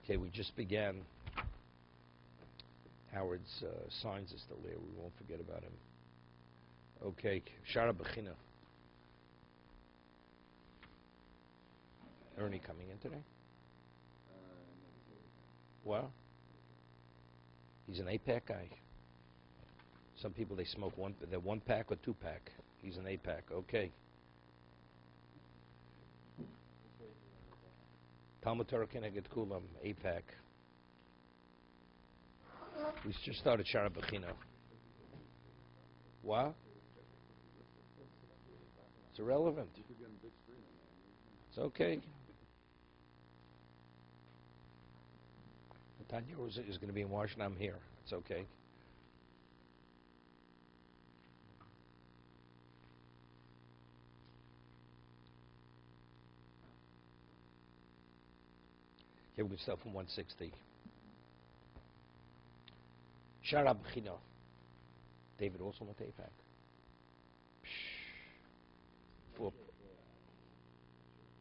Okay, we just began. Howard's signs are still there. We won't forget about him. Okay, Shara Bechina. Ernie coming in today? What? He's an 8-pack guy. Some people, they smoke they're 1-pack or 2-pack. He's an 8-pack. Okay. Talmud Torah Keneged Kulam, 8-pack. We just started Shara Bechina. What? It's irrelevant. It's okay. Tanya is going to be in Washington. I'm here. It's okay. Okay, we can start from 160. Shara Bechina. David also went to APAC.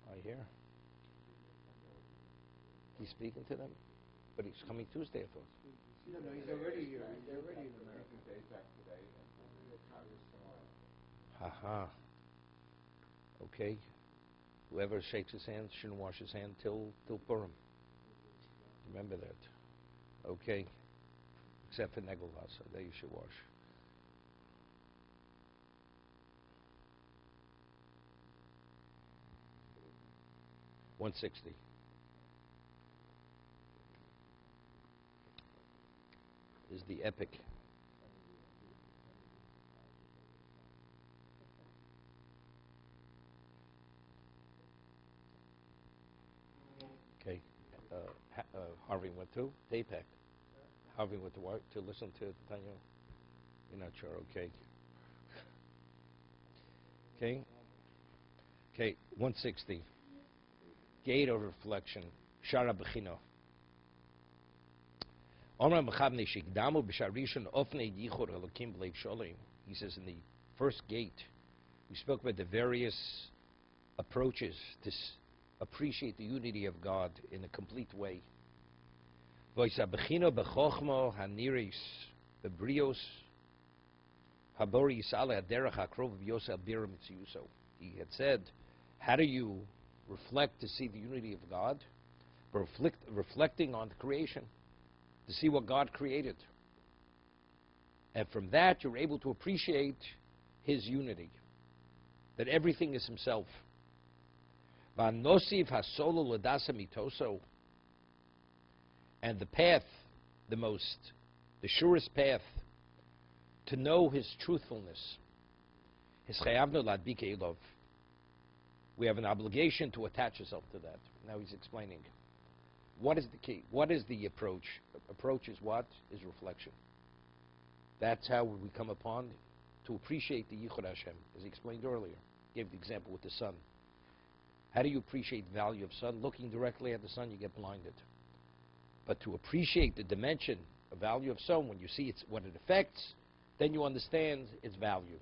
I hear. He's speaking to them, but he's coming Tuesday, I thought. No, he's already here. He's already in America. Haha. Okay. Whoever shakes his hand shouldn't wash his hand till Purim. Remember that. Okay. Except for Negelvasa, there you should wash. $160. Is the epic. Okay. Harvey went to APAC. Harvey went to listen to Tanya. You're not sure, okay. Okay. Okay, 160. Gate of reflection. Shara Bechina. He says in the first gate, we spoke about the various approaches to appreciate the unity of God in a complete way. He had said, how do you reflect to see the unity of God? Reflecting on the creation, to see what God created. And from that, you're able to appreciate His unity, that everything is Himself. And the path, the surest path to know His truthfulness, we have an obligation to attach ourselves to that. Now he's explaining. What is the key? What is the approach? Approach is what? Is reflection. That's how we come upon to appreciate the Yichud Hashem, as he explained earlier. Gave the example with the sun. How do you appreciate the value of sun? Looking directly at the sun, you get blinded. But to appreciate the dimension, the value of sun, when you see what it affects, then you understand its value.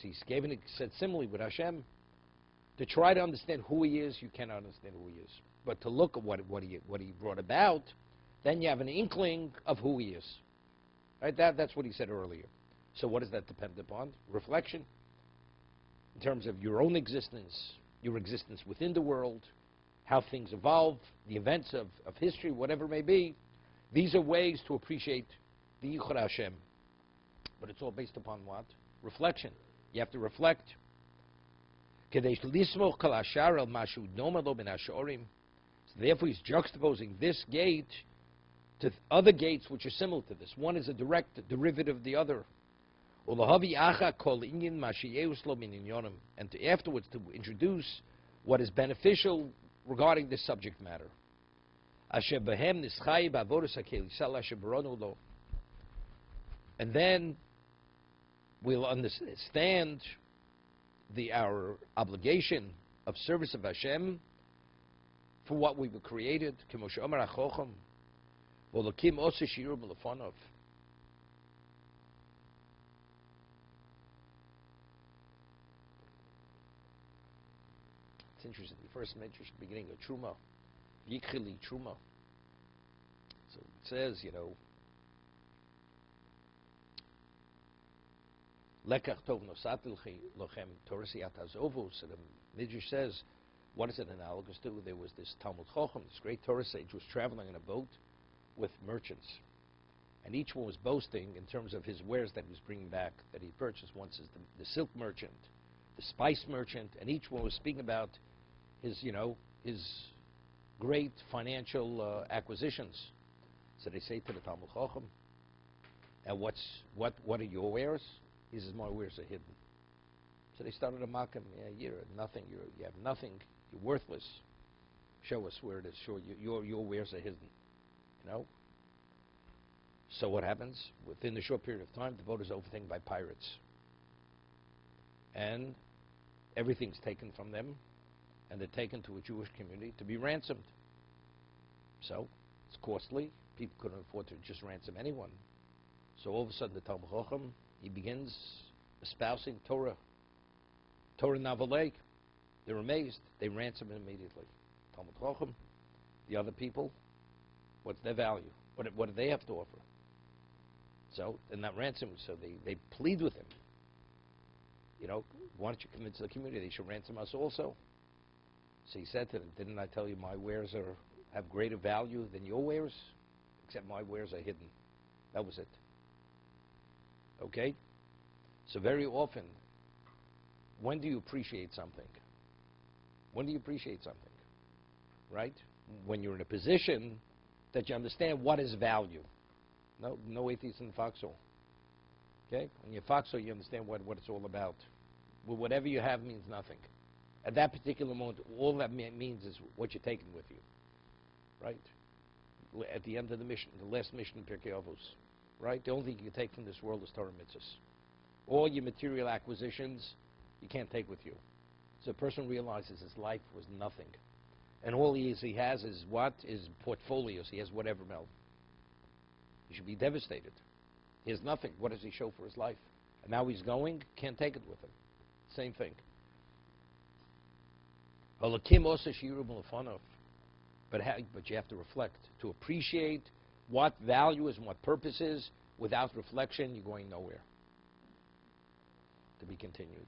See, he said similarly with Hashem. To try to understand who He is, you cannot understand who He is. But to look at what He brought about, then you have an inkling of who He is. Right? That's what he said earlier. So what does that depend upon? Reflection. In terms of your own existence, your existence within the world, how things evolve, the events of history, whatever it may be. These are ways to appreciate the Yichud Hashem. But it's all based upon what? Reflection. You have to reflect. So therefore he's juxtaposing this gate to other gates which are similar to this. One is a direct derivative of the other. And to afterwards to introduce what is beneficial regarding this subject matter. And then we'll understand our obligation of service of Hashem for what we were created. It's interesting. The first mention beginning of Truma, Yichili Truma. says, Lekach tov nosat lochem Torah atazovu. So the Midrash says, what is it analogous to? There was this Talmud Chochem, this great Torah sage, was traveling in a boat with merchants. And each one was boasting in terms of his wares that he was bringing back, that he purchased. Once is the silk merchant, the spice merchant, and each one was speaking about his, his great financial acquisitions. So they say to the Talmud Chochem, and what are your wares? He says, my wares are hidden. So they started to mock him. Yeah, you're nothing. You have nothing. You're worthless. Show us where it is. Show your wares are hidden. So what happens? Within a short period of time, the boat is overtaken by pirates. And everything's taken from them, and they're taken to a Jewish community to be ransomed. So it's costly. People couldn't afford to just ransom anyone. So all of a sudden, the Talmud Chochem, he begins espousing Torah Navalei. They're amazed. They ransom him immediately. Talmud Chochem, the other people, what's their value? What do they have to offer? So they're not ransomed, so they plead with him. Why don't you come into the community? They should ransom us also. So he said to them, didn't I tell you my wares have greater value than your wares? Except my wares are hidden. That was it. Okay? So very often, when do you appreciate something? When do you appreciate something? Right? When you're in a position that you understand what is value. No atheist in the foxhole. Okay? When you're foxhole, you understand what it's all about. Well, whatever you have means nothing. At that particular moment, all that means is what you're taking with you. Right? At the end of the mission, the last mission in Pirkei Avos. Right? The only thing you can take from this world is Torah mitzvahs. All your material acquisitions, you can't take with you. So a person realizes his life was nothing. And all he has is what? Is portfolios. He has whatever else. He should be devastated. He has nothing. What does he show for his life? And now he's going, can't take it with him. Same thing. But you have to reflect. To appreciate what value is and what purpose is, without reflection, you're going nowhere. To be continued.